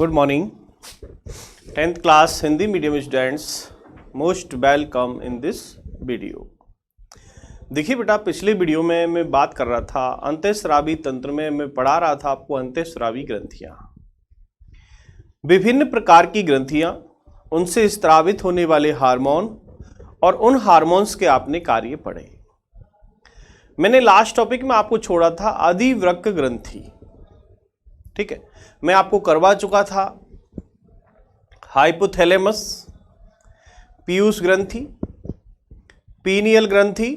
Good morning 10th class Hindi medium students, most welcome in this video. देखिए बेटा, पिछले video में मैं बात कर रहा था अंतःस्रावी तंत्र में, मैं पढ़ा रहा था आपको अंतःस्रावी ग्रंथियां, विभिन्न प्रकार की ग्रंथियां, उनसे स्रावित होने वाले हार्मोन और उन हार्मोन्स के आपने कार्य पढ़े। मैंने लास्ट टॉपिक में आपको छोड़ा था अधिवृक्क ग्रंथि, ठीक है। मैं आपको करवा चुका था हाइपोथैलेमस, पीयूष ग्रंथि, पीनियल ग्रंथि,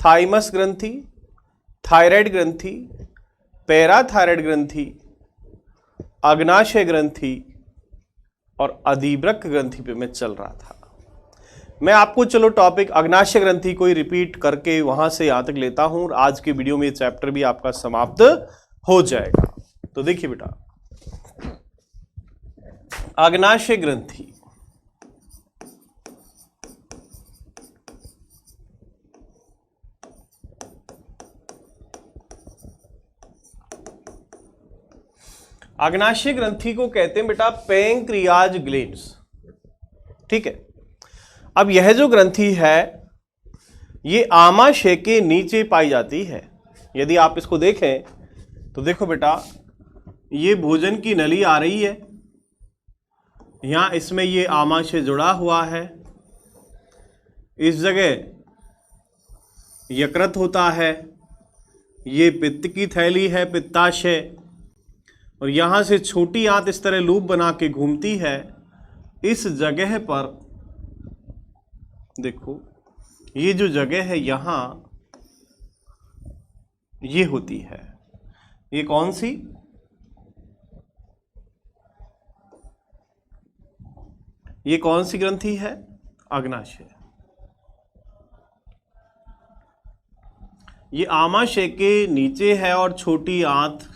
थाइमस ग्रंथि, थायराइड ग्रंथि, पैराथायराइड ग्रंथि, अग्नाशय ग्रंथि और अधिवृक्क ग्रंथि पे मैं चल रहा था। मैं आपको चलो टॉपिक अग्नाशय ग्रंथि को ही रिपीट करके वहां से यहां तक लेता हूं और आज के वीडियो में ये चैप्टर भी आपका समाप्त हो जाएगा। तो देखिए बेटा, अग्नाशय ग्रंथि, अग्नाशय ग्रंथि को कहते हैं बेटा पैंक्रियाज ग्लैंड्स, ठीक है। अब यह जो ग्रंथि है ये आमाशय के नीचे पाई जाती है। यदि आप इसको देखें तो देखो बेटा, ये भोजन की नली आ रही है, यहां इसमें ये आमाशय जुड़ा हुआ है, इस जगह यकृत होता है, ये पित्त की थैली है पित्ताशय, और यहां से छोटी आंत इस तरह लूप बना के घूमती है। इस जगह पर देखो, ये जो जगह है यहां ये होती है, ये कौन सी? ये कौन सी ग्रंथि है? अग्नाशय। ये आमाशय के नीचे है और छोटी आंत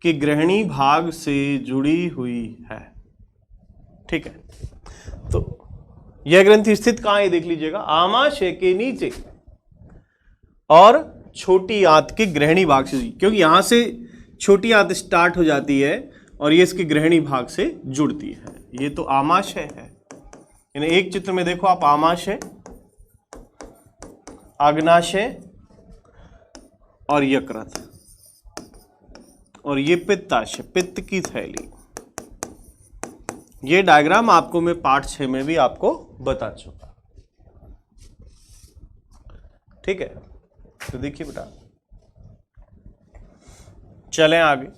के ग्रहणी भाग से जुड़ी हुई है, ठीक है। तो यह ग्रंथि स्थित कहां है देख लीजिएगा, आमाशय के नीचे और छोटी आंत के ग्रहणी भाग से, क्योंकि यहां से छोटी आंत स्टार्ट हो जाती है और ये इसके ग्रहणी भाग से जुड़ती है। ये तो आमाशय है, यानी एक चित्र में देखो आप, आमाशय, अग्नाशय और यकृत, और ये पित्ताशय, पित्त की थैली। ये डायग्राम आपको मैं पार्ट 6 में भी आपको बता चुका, ठीक है। तो देखिए बेटा, चलें आगे।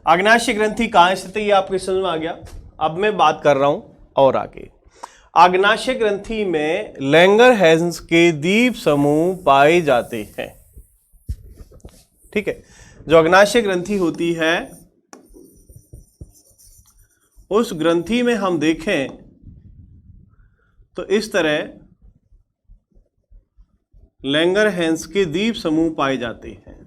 अग्नाशय ग्रंथि कहां स्थित है ये आपके समझ में आ गया। अब मैं बात कर रहा हूं और आगे। अग्नाशय ग्रंथि में लैंगरहैंस के द्वीप समूह पाए जाते हैं, ठीक है। जो अग्नाशय ग्रंथि होती है उस ग्रंथि में हम देखें तो इस तरह लैंगरहैंस के द्वीप समूह पाए जाते हैं।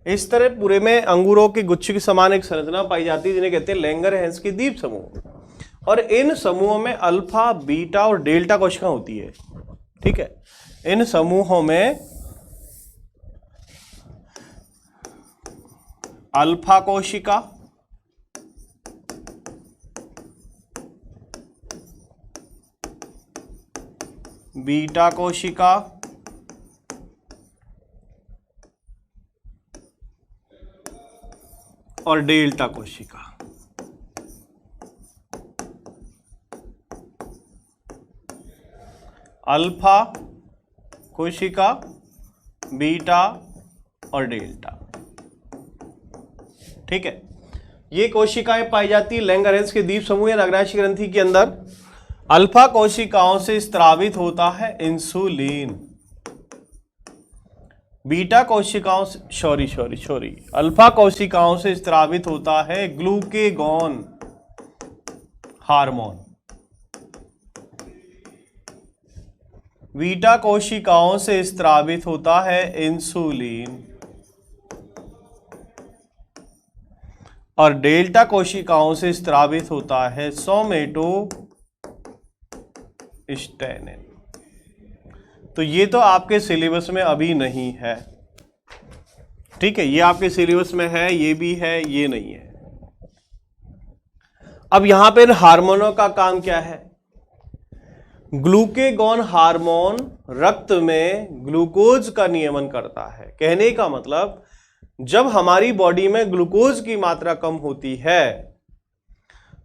इस तरह पूरे में अंगूरों के गुच्छे के समान एक संरचना पाई जाती है जिन्हें कहते हैं लैंगरहैंस के द्वीप समूह। और इन समूहों में अल्फा, बीटा और डेल्टा कोशिका होती है, ठीक है। इन समूहों में अल्फा कोशिका, बीटा कोशिका और डेल्टा कोशिका। अल्फा कोशिका, बीटा और डेल्टा, ठीक है। ये कोशिकाएं पाई जाती है लैंगरहैंस के द्वीप समूह या अग्नाशय ग्रंथि के अंदर। अल्फा कोशिकाओं से स्रावित होता है इंसुलिन, बीटा कोशिकाओं से अल्फा कोशिकाओं से स्रावित होता है ग्लूकेगॉन हार्मोन, बीटा कोशिकाओं से स्रावित होता है इंसुलिन, और डेल्टा कोशिकाओं से स्रावित होता है सोमेटोस्टेनिन। तो ये तो आपके सिलेबस में अभी नहीं है, ठीक है, ये आपके सिलेबस में है, ये भी है, ये नहीं है। अब यहां पे हार्मोनों का काम क्या है? ग्लूकेगॉन हार्मोन रक्त में ग्लूकोज का नियमन करता है। कहने का मतलब जब हमारी बॉडी में ग्लूकोज की मात्रा कम होती है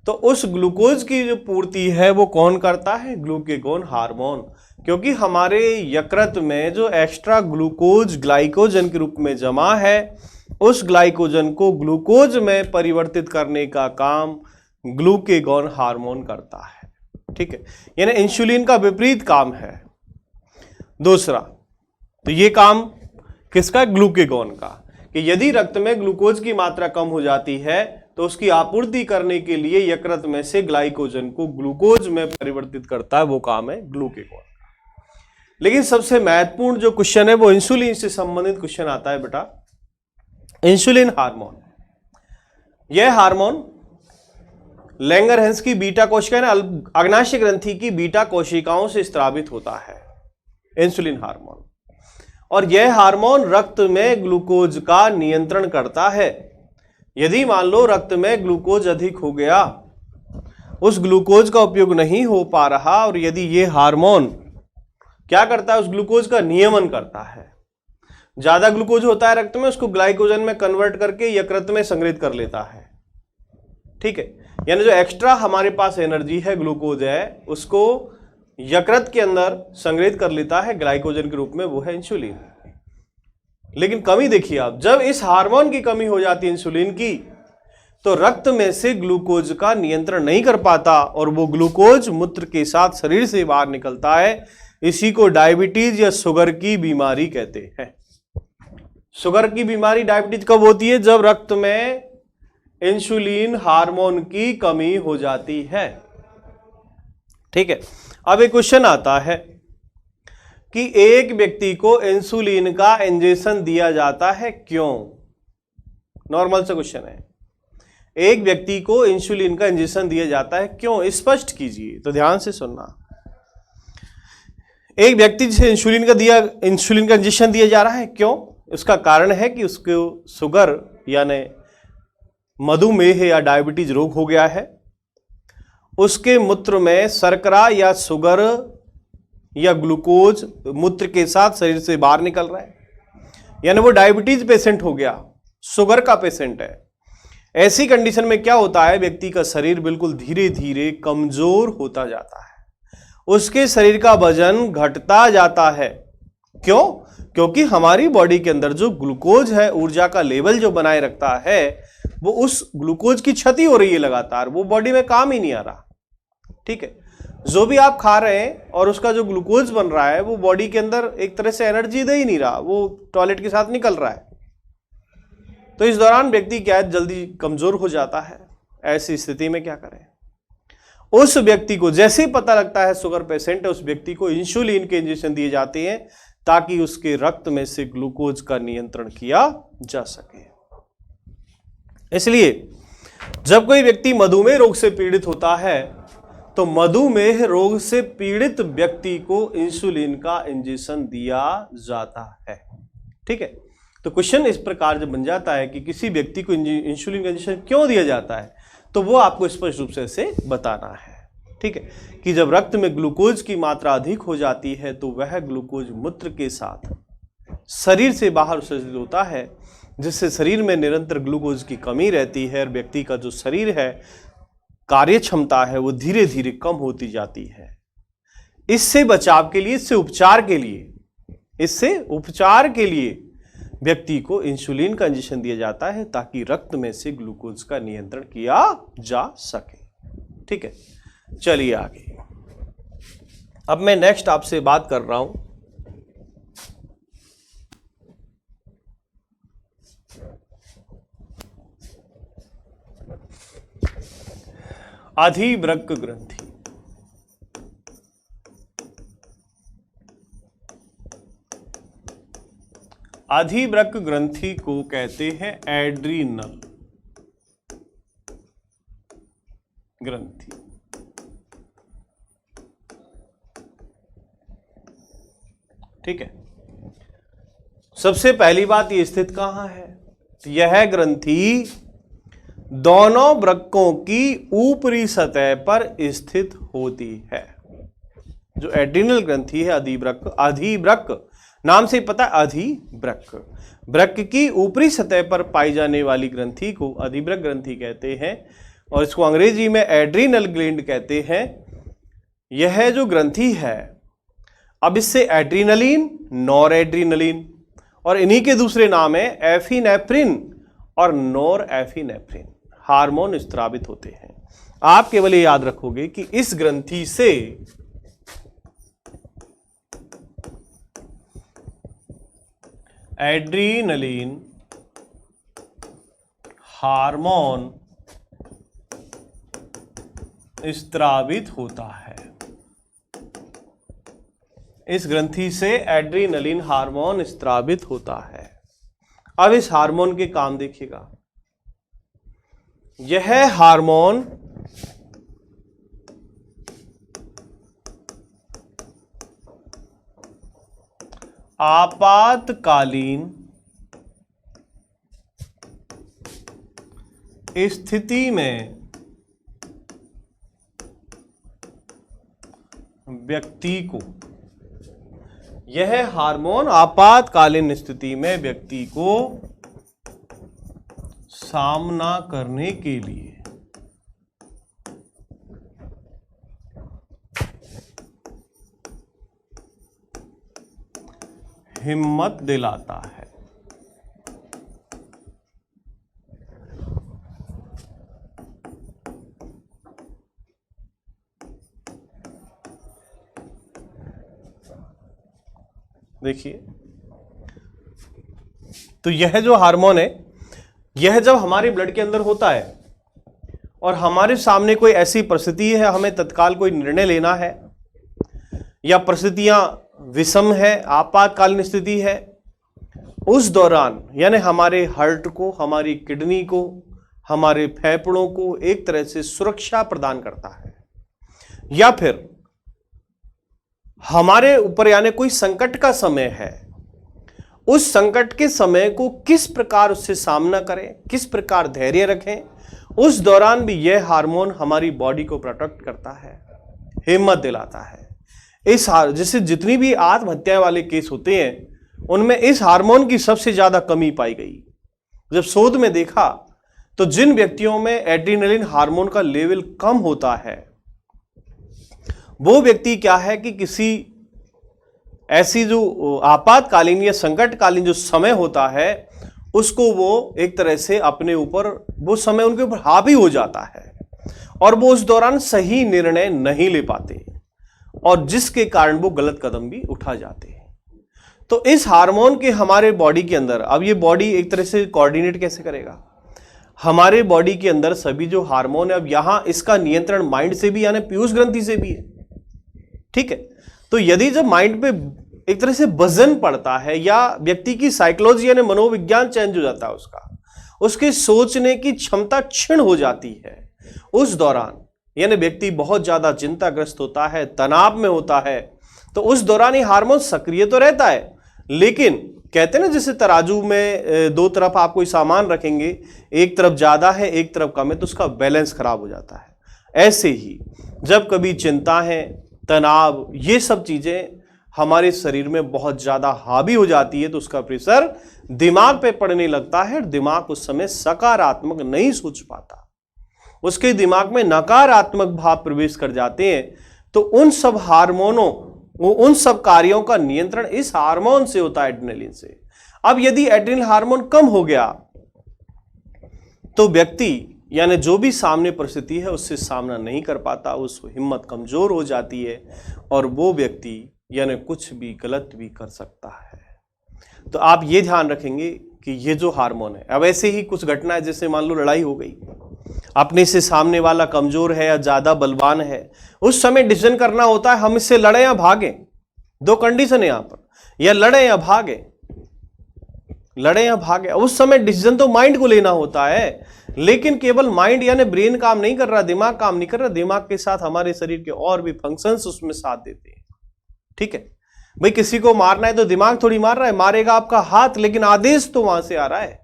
तो उस ग्लूकोज की जो पूर्ति है वो कौन करता है? Glucagon hormone. क्योंकि हमारे यकृत में जो एक्स्ट्रा ग्लूकोज ग्लाइकोजन के रूप में जमा है, उस ग्लाइकोजन को ग्लूकोज में परिवर्तित करने का काम ग्लूकेगॉन हार्मोन करता है। ठीक है, यानी इंसुलिन का विपरीत काम है। दूसरा, तो ये काम किसका? ग्लूकेगॉन का, कि यदि रक्त में ग्लूकोज की मात्रा कम हो जाती है तो उसकी आपूर्ति करने के लिए यकृत में से ग्लाइकोजन को ग्लूकोज में परिवर्तित करता है, वो काम है ग्लूकेगॉन। लेकिन सबसे महत्वपूर्ण जो क्वेश्चन है वो इंसुलिन से संबंधित क्वेश्चन आता है बेटा। इंसुलिन हार्मोन, यह हार्मोन लैंगरहैंस की बीटा कोशिका, अग्नाशय ग्रंथि की बीटा कोशिकाओं से स्रावित होता है इंसुलिन हार्मोन। और यह हार्मोन रक्त में ग्लूकोज का नियंत्रण करता है। यदि मान लो रक्त में ग्लूकोज अधिक हो गया, उस ग्लूकोज का उपयोग नहीं हो पा रहा, और यदि यह हार्मोन क्या करता है? उस ग्लूकोज का नियमन करता है। ज्यादा ग्लूकोज होता है रक्त में, उसको ग्लाइकोजन में कन्वर्ट करके यकृत में संग्रहित कर लेता है। ठीक है, यानी जो एक्स्ट्रा हमारे पास एनर्जी है, ग्लूकोज है, उसको यकृत के अंदर संग्रहित कर लेता है ग्लाइकोजन के रूप में, वो है इंसुलिन। लेकिन कमी देखिए आप, जब इस हार्मोन की कमी हो जाती है इंसुलिन की, तो रक्त में से ग्लूकोज का नियंत्रण नहीं कर पाता और वो ग्लूकोज मूत्र के साथ शरीर से बाहर निकलता है। इसी को डायबिटीज या शुगर की बीमारी कहते हैं। शुगर की बीमारी, डायबिटीज कब होती है? जब रक्त में इंसुलिन हार्मोन की कमी हो जाती है। ठीक है, अब एक क्वेश्चन आता है कि एक व्यक्ति को इंसुलिन का इंजेक्शन दिया जाता है, क्यों? नॉर्मल सा क्वेश्चन है। एक व्यक्ति को इंसुलिन का इंजेक्शन दिया जाता है, क्यों? स्पष्ट कीजिए, तो ध्यान से सुनना। एक व्यक्ति जिसे इंसुलिन का इंजेक्शन दिया जा रहा है, क्यों? उसका कारण है कि उसको शुगर यानी मधुमेह या डायबिटीज रोग हो गया है। उसके मूत्र में शर्करा या शुगर या ग्लूकोज मूत्र के साथ शरीर से बाहर निकल रहा है, यानी वो डायबिटीज पेशेंट हो गया, शुगर का पेशेंट है। ऐसी कंडीशन में क्या होता है? व्यक्ति का शरीर बिल्कुल धीरे धीरे कमजोर होता जाता है, उसके शरीर का वजन घटता जाता है। क्यों? क्योंकि हमारी बॉडी के अंदर जो ग्लूकोज है, ऊर्जा का लेवल जो बनाए रखता है, वो उस ग्लूकोज की क्षति हो रही है लगातार, वो बॉडी में काम ही नहीं आ रहा। ठीक है, जो भी आप खा रहे हैं और उसका जो ग्लूकोज बन रहा है वो बॉडी के अंदर एक तरह से एनर्जी दे ही नहीं रहा, वो टॉयलेट के साथ निकल रहा है। तो इस दौरान व्यक्ति क्या है, जल्दी कमजोर हो जाता है। ऐसी स्थिति में क्या करें? उस व्यक्ति को जैसे ही पता लगता है शुगर पेशेंट है, उस व्यक्ति को इंसुलिन के इंजेक्शन दिए जाते हैं ताकि उसके रक्त में से ग्लूकोज का नियंत्रण किया जा सके। इसलिए जब कोई व्यक्ति मधुमेह रोग से पीड़ित होता है तो मधुमेह रोग से पीड़ित व्यक्ति को इंसुलिन का इंजेक्शन दिया जाता है। ठीक है, तो क्वेश्चन इस प्रकार जब बन जाता है कि किसी व्यक्ति को इंसुलिन का इंजेक्शन क्यों दिया जाता है, तो वो आपको स्पष्ट रूप से इसे बताना है। ठीक है, कि जब रक्त में ग्लूकोज की मात्रा अधिक हो जाती है तो वह ग्लूकोज मूत्र के साथ शरीर से बाहर उत्सर्जित होता है, जिससे शरीर में निरंतर ग्लूकोज की कमी रहती है और व्यक्ति का जो शरीर है, कार्य क्षमता है, वो धीरे धीरे कम होती जाती है। इससे बचाव के लिए, इससे उपचार के लिए व्यक्ति को इंसुलिन का इंजेक्शन दिया जाता है ताकि रक्त में से ग्लूकोज का नियंत्रण किया जा सके। ठीक है, चलिए आगे। अब मैं नेक्स्ट आपसे बात कर रहा हूं अधिवृक्क ग्रंथि। अधिवृक्क ग्रंथि को कहते हैं एड्रीनल ग्रंथि। ठीक है, सबसे पहली बात, ये स्थित कहां है? यह ग्रंथि दोनों वृक्कों की ऊपरी सतह पर स्थित होती है। जो एड्रिनल ग्रंथि है, अधिवृक्क नाम से पता है, अधिवृक्क, वृक्क की ऊपरी सतह पर पाई जाने वाली ग्रंथि को अधिवृक्क ग्रंथि कहते हैं और इसको अंग्रेजी में एड्रिनल ग्लैंड कहते हैं। यह जो ग्रंथि है, अब इससे एड्रिनलिन, नॉर एड्रिनलिन और इन्हीं के दूसरे नाम है एफिनेफ्रिन और नॉर एफिनेफ्रिन हार्मोन स्रावित होते हैं। आप केवल ये याद रखोगे कि इस ग्रंथि से एड्रिनलिन हार्मोन स्रावित होता है। इस ग्रंथि से एड्रिनलिन हार्मोन स्रावित होता है। अब इस हार्मोन के काम देखिएगा। यह हार्मोन आपातकालीन स्थिति में व्यक्ति को, यह हार्मोन आपातकालीन स्थिति में व्यक्ति को सामना करने के लिए हिम्मत दिलाता है। देखिए, तो यह जो हार्मोन है, यह जब हमारे ब्लड के अंदर होता है और हमारे सामने कोई ऐसी परिस्थिति है, हमें तत्काल कोई निर्णय लेना है या परिस्थितियां विषम है, आपातकालीन स्थिति है, उस दौरान यानी हमारे हार्ट को, हमारी किडनी को, हमारे फेफड़ों को एक तरह से सुरक्षा प्रदान करता है। या फिर हमारे ऊपर यानी कोई संकट का समय है, उस संकट के समय को किस प्रकार उससे सामना करें, किस प्रकार धैर्य रखें, उस दौरान भी यह हार्मोन हमारी बॉडी को प्रोटेक्ट करता है, हिम्मत दिलाता है। जैसे जितनी भी आत्महत्या वाले केस होते हैं उनमें इस हार्मोन की सबसे ज्यादा कमी पाई गई। जब शोध में देखा तो जिन व्यक्तियों में एड्रिनलिन हार्मोन का लेवल कम होता है, वो व्यक्ति क्या है कि किसी ऐसी जो आपातकालीन या संकटकालीन जो समय होता है उसको वो एक तरह से अपने ऊपर, वो समय उनके ऊपर हावी हो जाता है और वो उस दौरान सही निर्णय नहीं ले पाते और जिसके कारण वो गलत कदम भी उठा जाते हैं। तो इस हार्मोन के हमारे बॉडी के अंदर, अब ये बॉडी एक तरह से कोऑर्डिनेट कैसे करेगा, हमारे बॉडी के अंदर सभी जो हार्मोन है, अब यहां इसका नियंत्रण माइंड से भी यानी पीयूष ग्रंथि से भी है। ठीक है, तो यदि जब माइंड पे एक तरह से वजन पड़ता है या व्यक्ति की साइकोलॉजी यानी मनोविज्ञान चेंज हो जाता है, उसके सोचने की क्षमता क्षीण हो जाती है, उस दौरान यानी व्यक्ति बहुत ज्यादा चिंताग्रस्त होता है, तनाव में होता है, तो उस दौरान ये हार्मोन सक्रिय तो रहता है, लेकिन कहते हैं ना जैसे तराजू में दो तरफ आप कोई सामान रखेंगे, एक तरफ ज्यादा है एक तरफ कम है तो उसका बैलेंस खराब हो जाता है। ऐसे ही जब कभी चिंता है, तनाव, ये सब चीजें हमारे शरीर में बहुत ज्यादा हावी हो जाती है तो उसका प्रेशर दिमाग पे पड़ने लगता है। दिमाग उस समय सकारात्मक नहीं सोच पाता, उसके दिमाग में नकारात्मक भाव प्रवेश कर जाते हैं। तो उन सब हार्मोनों, उन सब कार्यों का नियंत्रण इस हार्मोन से होता है, एड्रेनलिन से। अब यदि एड्रेनलिन हार्मोन कम हो गया तो व्यक्ति यानी जो भी सामने परिस्थिति है उससे सामना नहीं कर पाता, उसकी हिम्मत कमजोर हो जाती है और वो व्यक्ति यानी कुछ भी गलत भी कर सकता है। तो आप ये ध्यान रखेंगे कि ये जो हार्मोन है, अब ऐसे ही कुछ घटना है, जैसे मान लो लड़ाई हो गई, अपने से सामने वाला कमजोर है या ज्यादा बलवान है, उस समय डिसीजन करना होता है हम इससे लड़े या भागे। दो कंडीशन है यहां पर, या लड़े या भागे, लड़े या भागे। उस समय डिसीजन तो माइंड को लेना होता है, लेकिन केवल माइंड यानी ब्रेन काम नहीं कर रहा, दिमाग काम नहीं कर रहा, दिमाग के साथ हमारे शरीर के और भी फंक्शंस उसमें साथ देते हैं। ठीक है, भाई किसी को मारना है तो दिमाग थोड़ी मार रहा है, मारेगा आपका हाथ, लेकिन आदेश तो वहां से आ रहा है।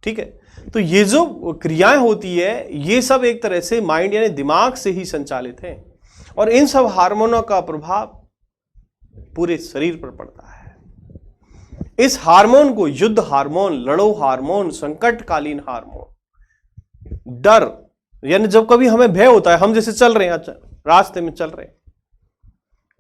ठीक है, तो ये जो क्रियाएं होती है ये सब एक तरह से माइंड यानी दिमाग से ही संचालित है, और इन सब हार्मोनों का प्रभाव पूरे शरीर पर पड़ता है। इस हार्मोन को युद्ध हार्मोन, लड़ो हार्मोन, संकटकालीन हार्मोन, डर, यानी जब कभी हमें भय होता है, हम जैसे चल रहे हैं, रास्ते में चल रहे हैं,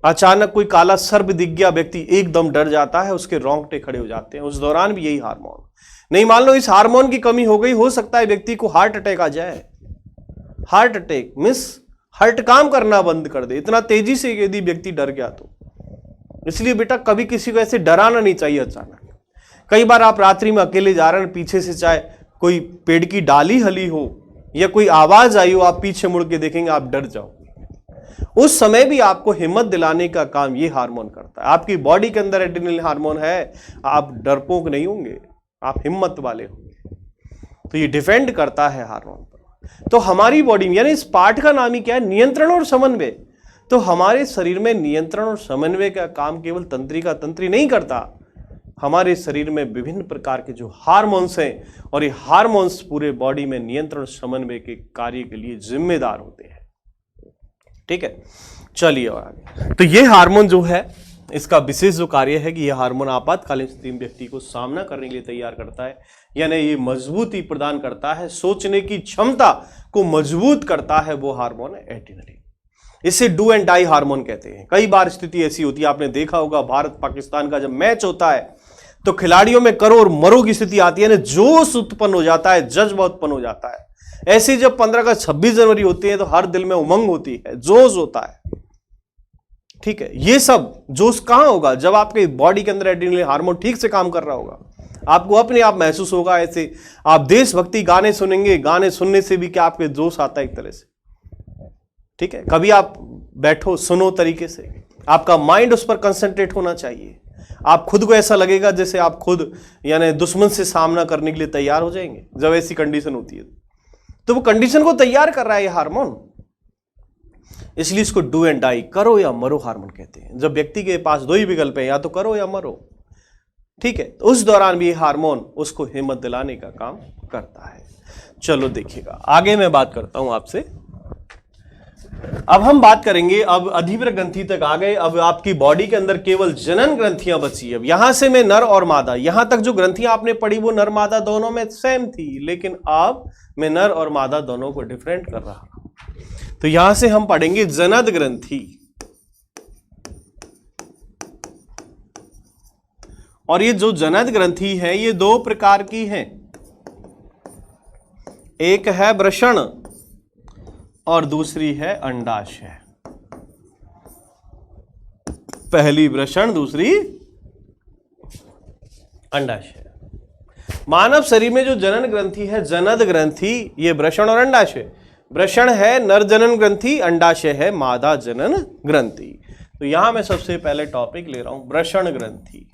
अचानक कोई काला सर्प दिख गया, व्यक्ति एकदम डर जाता है, उसके रोंगटे खड़े हो जाते हैं, उस दौरान भी यही हार्मोन नहीं, मान लो इस हार्मोन की कमी हो गई, हो सकता है व्यक्ति को हार्ट अटैक आ जाए। हार्ट अटैक मींस हार्ट काम करना बंद कर दे, इतना तेजी से यदि व्यक्ति डर गया तो। इसलिए बेटा कभी किसी को ऐसे डराना नहीं चाहिए अचानक। कई बार आप रात्रि में अकेले जा रहे हैं, पीछे से चाहे कोई पेड़ की डाली हली हो या कोई आवाज आई हो, आप पीछे मुड़ के देखेंगे, आप डर जाओगे। उस समय भी आपको हिम्मत दिलाने का काम ये हार्मोन करता है। आपकी बॉडी के अंदर एड्रेनलिन हार्मोन है, आप डरपोक नहीं होंगे, आप हिम्मत वाले होंगे। तो ये डिफेंड करता है हार्मोन पर। तो हमारी बॉडी में, यानी इस पाठ का नाम ही क्या है, नियंत्रण और समन्वय। तो हमारे शरीर में नियंत्रण और समन्वय का काम केवल तंत्रिका तंत्री नहीं करता, हमारे शरीर में विभिन्न प्रकार के जो हार्मोन्स हैं, और ये हार्मोन्स पूरे बॉडी में नियंत्रण और समन्वय के कार्य के लिए जिम्मेदार होते हैं। ठीक है, चलिए और आगे। तो ये हार्मोन जो है, इसका विशेष जो कार्य है कि यह हार्मोन आपातकालीन स्थिति में व्यक्ति को सामना करने के लिए तैयार करता है, यानी ये मजबूती प्रदान करता है, सोचने की क्षमता को मजबूत करता है, वो हार्मोन है एड्रेनलिन। इसे डू एंड डाई हार्मोन कहते हैं। कई बार स्थिति ऐसी होती है, आपने देखा होगा भारत पाकिस्तान का जब मैच होता है तो खिलाड़ियों में करो और मरो की स्थिति आती है ना, जोश उत्पन्न हो जाता है, जज्बा उत्पन्न हो जाता है। ऐसे जब 15 अगस्त 26 जनवरी होती है तो हर दिल में उमंग होती है, जोश होता है। ठीक है, ये सब जोश कहां होगा, जब आपके बॉडी के अंदर एड्रेनलिन हार्मोन ठीक से काम कर रहा होगा, आपको अपने आप महसूस होगा। ऐसे आप देशभक्ति गाने सुनेंगे, गाने सुनने से भी क्या आपके जोश आता है एक तरह से। ठीक है, कभी आप बैठो सुनो तरीके से, आपका माइंड उस पर कंसंट्रेट होना चाहिए। आप खुद को ऐसा लगेगा जैसे आप खुद यानी दुश्मन से सामना करने के लिए तैयार हो जाएंगे जब ऐसी कंडीशन होती है। तो वो कंडीशन को तैयार कर रहा है ये हार्मोन, इसलिए इसको डू एंड डाई, करो या मरो हार्मोन कहते हैं। जब व्यक्ति के पास दो ही विकल्प है, या तो करो या मरो। ठीक है, तो उस दौरान भी ये हार्मोन उसको हिम्मत दिलाने का काम करता है। चलो देखिएगा, आगे मैं बात करता हूं आपसे। अब हम बात करेंगे, अब अधिवर ग्रंथि तक आ गए, अब आपकी बॉडी के अंदर केवल जनन ग्रंथियां बची। अब यहां से मैं नर और मादा, यहां तक जो ग्रंथियां आपने पढ़ी वो नर मादा दोनों में सेम थी, लेकिन अब मैं नर और मादा दोनों को डिफरेंट कर रहा हूं। तो यहां से हम पढ़ेंगे जनद ग्रंथि, और ये जो जनद ग्रंथि है ये दो प्रकार की है, एक है वृषण और दूसरी है अंडाशय। पहली वृषण, दूसरी अंडाशय। मानव शरीर में जो जनन ग्रंथि है, जनद ग्रंथि, ये वृषण और अंडाशय। वृषण है नर जनन ग्रंथि, अंडाशय है मादा जनन ग्रंथि। तो यहां मैं सबसे पहले टॉपिक ले रहा हूं वृषण ग्रंथि।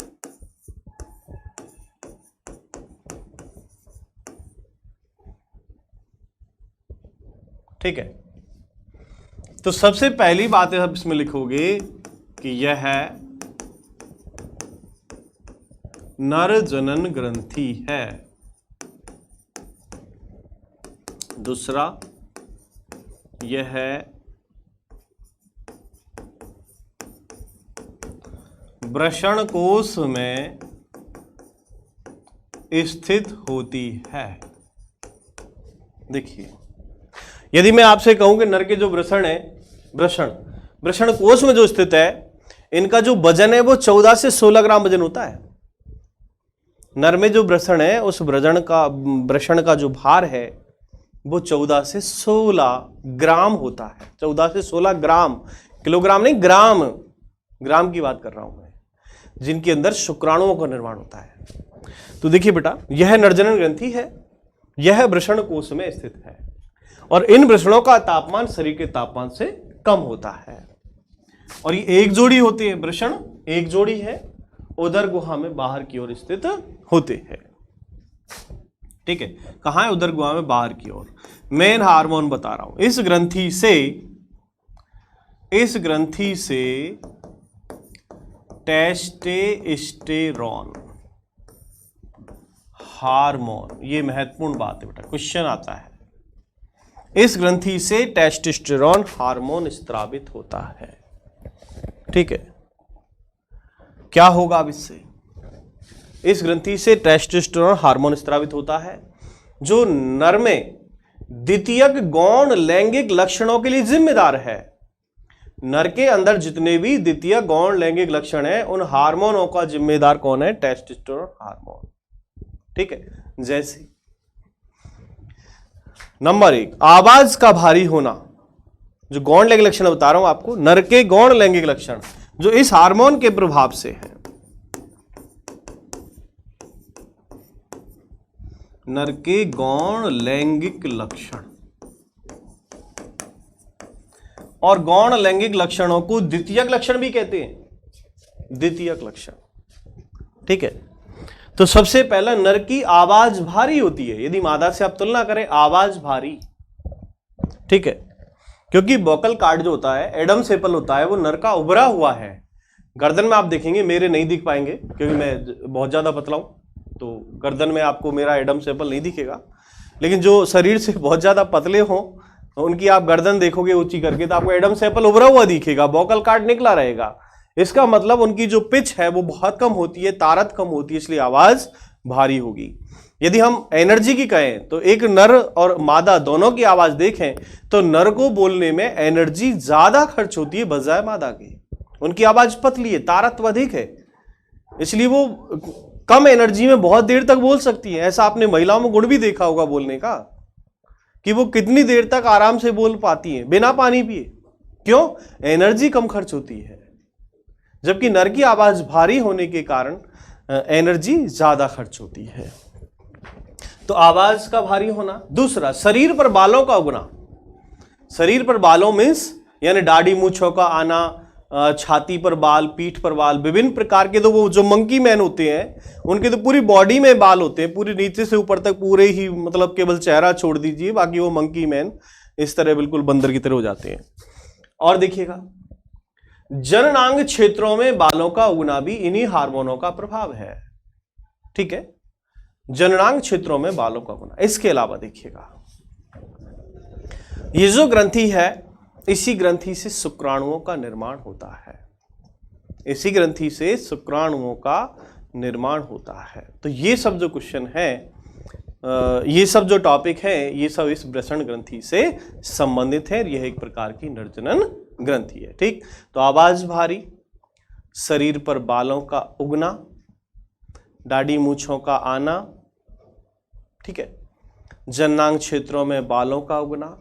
ठीक है, तो सबसे पहली बात है आप इसमें लिखोगे कि यह है नर जनन ग्रंथि है। दूसरा, यह है वृषण कोश में स्थित होती है। देखिए, यदि मैं आपसे कहूं कि नर के जो वृषण है, वृषण कोश में जो स्थित है, इनका जो वजन है वो 14 से 16 ग्राम वजन होता है। नर में जो वृषण है, उस वृषण का जो भार है वो 14 से 16 ग्राम होता है। 14 से 16 ग्राम, किलोग्राम नहीं, ग्राम की बात कर रहा हूं मैं, जिनके अंदर शुक्राणुओं का निर्माण होता है। तो देखिए बेटा, यह नरजनन ग्रंथि है, यह वृषण कोश में स्थित है, और इन वृषणों का तापमान शरीर के तापमान से कम होता है, और ये एक जोड़ी होते हैं। वृषण एक जोड़ी है, उदर गुहा में बाहर की ओर स्थित होते हैं। ठीक है, कहां है? उदर गुहा में बाहर की ओर। मेन हार्मोन बता रहा हूं, इस ग्रंथि से टेस्टोस्टेरोन हार्मोन, ये महत्वपूर्ण बात है बेटा, क्वेश्चन आता है। इस ग्रंथि से टेस्टोस्टेरोन हार्मोन स्रावित होता है। ठीक है, क्या होगा अब इससे? इस ग्रंथि से टेस्टोस्टेरोन हार्मोन स्रावित होता है जो नर में द्वितीयक गौण लैंगिक लक्षणों के लिए जिम्मेदार है। नर के अंदर जितने भी द्वितीयक गौण लैंगिक लक्षण हैं, उन हार्मोनों का जिम्मेदार कौन है? Testosterone hormone. ठीक है, जैसे नंबर 1, आवाज का भारी होना, जो गौण लैंगिक लक्षण बता रहा हूं आपको, नर के गौण लैंगिक लक्षण जो इस हार्मोन के प्रभाव से है। नर के गौण लैंगिक लक्षण, और गौण लैंगिक लक्षणों को द्वितीयक लक्षण भी कहते हैं, द्वितीयक लक्षण। ठीक है, तो सबसे पहला नर की आवाज भारी होती है। यदि मादा से आप तुलना करें, आवाज भारी। ठीक है, क्योंकि वोकल कॉर्ड जो होता है, एडम सेपल होता है, वो नर का उभरा हुआ है। गर्दन में आप देखेंगे, मेरे नहीं दिख पाएंगे क्योंकि मैं बहुत ज्यादा पतला हूं, तो गर्दन में आपको मेरा एडम सेपल नहीं दिखेगा। लेकिन जो शरीर से बहुत ज्यादा पतले हों, उनकी आप गर्दन देखोगे ऊंची करके, तो आपको एडम सेपल उभरा हुआ दिखेगा, वोकल कॉर्ड निकला रहेगा। इसका मतलब उनकी जो पिच है वो बहुत कम होती है, तारत कम होती है, इसलिए आवाज भारी होगी। यदि हम एनर्जी की कहें तो एक नर और मादा दोनों की आवाज देखें तो नर को बोलने में एनर्जी ज्यादा खर्च होती है बजाय मादा के। उनकी आवाज पतली है, तारत्व अधिक है, इसलिए वो कम एनर्जी में बहुत देर तक बोल सकती है। ऐसा आपने महिलाओं में गुण भी देखा होगा बोलने का, कि वो कितनी देर तक आराम से बोल पाती हैं बिना पानी पिए। क्यों? एनर्जी कम खर्च होती है। जबकि नर की आवाज भारी होने के कारण एनर्जी ज्यादा खर्च होती है। तो आवाज का भारी होना। दूसरा, शरीर पर बालों का उगना। शरीर पर बालों मीन्स यानी दाढ़ी मूंछों का आना, छाती पर बाल, पीठ पर बाल, विभिन्न प्रकार के। तो वो जो मंकी मैन होते हैं उनके तो पूरी बॉडी में बाल होते हैं, पूरी नीचे से ऊपर तक पूरे ही, मतलब केवल चेहरा छोड़ दीजिए, बाकी वो मंकी मैन इस तरह बिल्कुल बंदर की तरह हो जाते हैं। और देखिएगा, जननांग क्षेत्रों में बालों का उगना भी इन्हीं हार्मोनों का प्रभाव है। ठीक है, जननांग क्षेत्रों में बालों का उगना। इसके अलावा देखिएगा, ये जो ग्रंथि है, इसी ग्रंथि से शुक्राणुओं का निर्माण होता है। इसी ग्रंथि से शुक्राणुओं का निर्माण होता है। तो ये सब जो क्वेश्चन है, ये सब जो टॉपिक है, ये सब इस वृषण ग्रंथि से संबंधित है। यह एक प्रकार की नरजनन ग्रंथि है। ठीक, तो आवाज भारी, शरीर पर बालों का उगना, दाढ़ी मूंछों का आना, ठीक है, जननांग क्षेत्रों में बालों का उगना,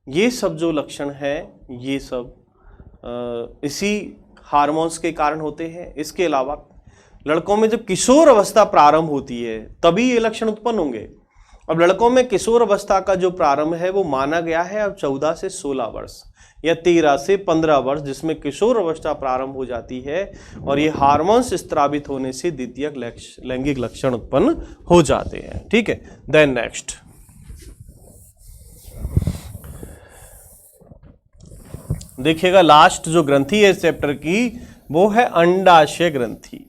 ये सब जो लक्षण है, ये सब इसी हार्मोन्स के कारण होते हैं। इसके अलावा लड़कों में जब किशोर अवस्था प्रारंभ होती है तभी ये लक्षण उत्पन्न होंगे। अब लड़कों में किशोर अवस्था का जो प्रारंभ है वो माना गया है अब 14 से 16 वर्ष या 13 से 15 वर्ष, जिसमें किशोर अवस्था प्रारंभ हो जाती है और ये हार्मोन्स स्रावित होने से द्वितीयक लैंगिक लक्षण उत्पन्न हो जाते हैं। ठीक है, देन नेक्स्ट देखिएगा, लास्ट जो ग्रंथि है इस चैप्टर की वो है अंडाशय ग्रंथि।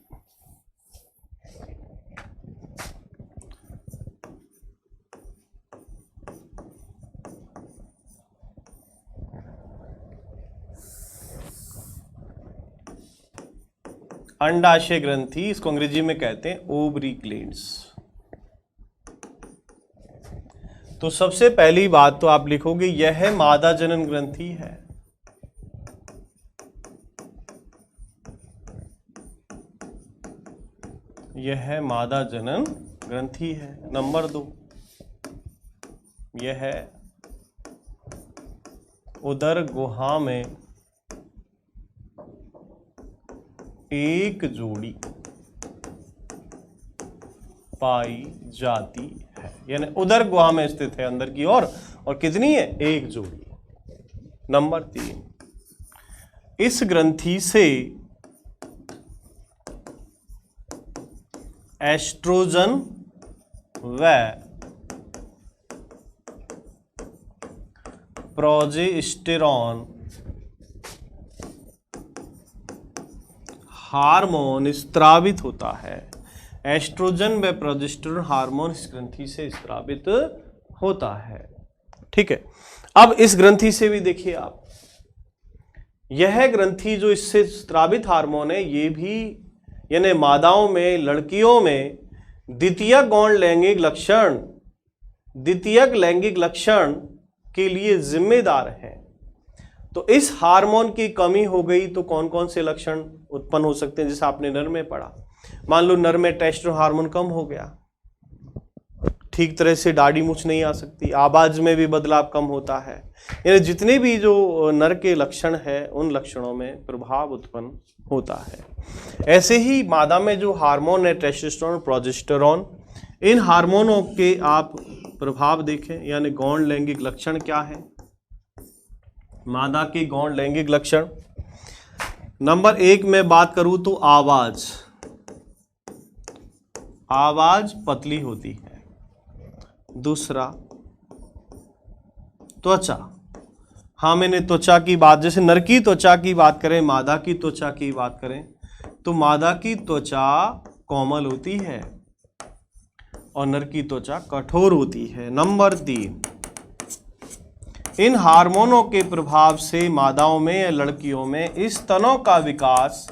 अंडाशय ग्रंथि, इसको अंग्रेजी में कहते हैं ओवरी ग्लैंड्स। तो सबसे पहली बात तो आप लिखोगे यह मादा जनन ग्रंथि है। यह मादा जनन ग्रंथि है। नंबर 2, यह उदर गुहा में एक जोड़ी पाई जाती है, यानी उदर गुहा में स्थित है अंदर की ओर, और कितनी है? एक जोड़ी। नंबर 3, इस ग्रंथि से एस्ट्रोजन व प्रोजेस्टेरॉन हार्मोन स्त्रावित होता है। एस्ट्रोजन व प्रोजेस्टेरोन हार्मोन इस ग्रंथि से स्त्रावित होता है। ठीक है, अब इस ग्रंथि से भी देखिए आप, यह ग्रंथि जो इससे स्त्रावित हार्मोन है, ये भी यानी मादाओं में, लड़कियों में द्वितीयक गौण लैंगिक लक्षण के लिए जिम्मेदार है। तो इस हार्मोन की कमी हो गई तो कौन कौन से लक्षण उत्पन्न हो सकते हैं, जैसे आपने नर में पढ़ा, मान लो नर में टेस्टोस्टेरोन हार्मोन कम हो गया, ठीक तरह से दाढ़ी मूछ नहीं आ सकती, आवाज में भी बदलाव कम होता है, यानी जितने भी जो नर के लक्षण है उन लक्षणों में प्रभाव उत्पन्न होता है। ऐसे ही मादा में जो हार्मोन है टेस्टोस्टेरोन, प्रोजेस्टेरोन, इन हार्मोनों के आप प्रभाव देखें, यानी गौण लैंगिक लक्षण क्या है। मादा के गौण लैंगिक लक्षण, नंबर 1 में बात करूं तो आवाज पतली होती है। दूसरा त्वचा, हाँ मैंने त्वचा की बात, जैसे नर की त्वचा की बात करें, मादा की त्वचा की बात करें तो मादा की त्वचा कोमल होती है और नर की त्वचा कठोर होती है। नंबर 3, इन हार्मोनों के प्रभाव से मादाओं में या लड़कियों में स्तनों का विकास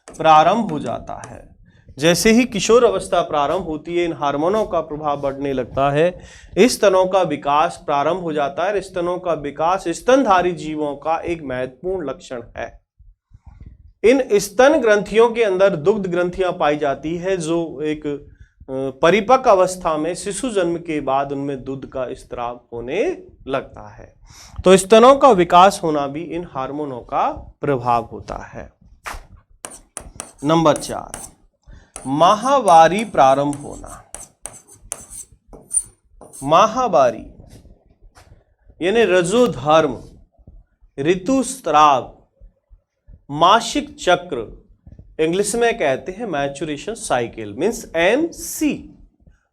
प्रारंभ हो जाता है। जैसे ही किशोर अवस्था प्रारंभ होती है, इन हार्मोनों का प्रभाव बढ़ने लगता है, स्तनों का विकास प्रारंभ हो जाता है। स्तनों का विकास स्तनधारी जीवों का एक महत्वपूर्ण लक्षण है। इन स्तन ग्रंथियों के अंदर दुग्ध ग्रंथियां पाई जाती है, जो एक परिपक्व अवस्था में शिशु जन्म के बाद उनमें दूध का स्त्राव होने लगता है। तो स्तनों का विकास होना भी इन हार्मोनों का प्रभाव होता है। नंबर 4, माहवारी प्रारंभ होना। माहवारी यानी रजोधर्म, ऋतुस्राव, मासिक चक्र, इंग्लिश में कहते हैं maturation cycle, means MC,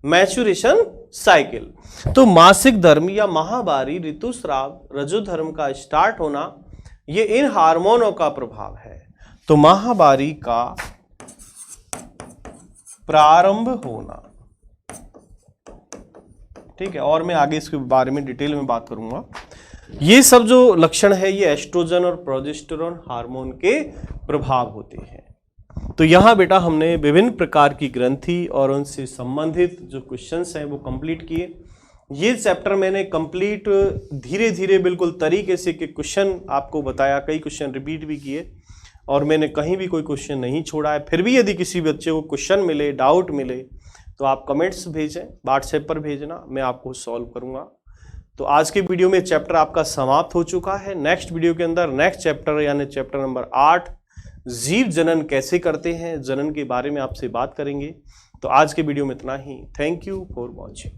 maturation cycle. तो मासिक धर्म या माहवारी, ऋतुस्राव, रजोधर्म का स्टार्ट होना, ये इन हार्मोनों का प्रभाव है। तो माहवारी का प्रारंभ होना, ठीक है, और मैं आगे इसके बारे में डिटेल में बात करूंगा। ये सब जो लक्षण है ये एस्ट्रोजन और प्रोजेस्टेरोन हार्मोन के प्रभाव होते हैं। तो यहाँ बेटा हमने विभिन्न प्रकार की ग्रंथि और उनसे संबंधित जो क्वेश्चंस हैं वो कंप्लीट किए। ये चैप्टर मैंने कंप्लीट धीरे धीरे बिल्कुल तरीके से के क्वेश्चन आपको बताया, कई क्वेश्चन रिपीट भी किए और मैंने कहीं भी कोई क्वेश्चन नहीं छोड़ा है। फिर भी यदि किसी बच्चे को क्वेश्चन मिले, डाउट मिले, तो आप कमेंट्स भेजें, व्हाट्सएप पर भेजना, मैं आपको सॉल्व करूँगा। तो आज के वीडियो में चैप्टर आपका समाप्त हो चुका है। नेक्स्ट वीडियो के अंदर नेक्स्ट चैप्टर यानी चैप्टर नंबर 8 जीव जनन कैसे करते हैं, जनन के बारे में आपसे बात करेंगे। तो आज के वीडियो में इतना ही। Thank you for watching.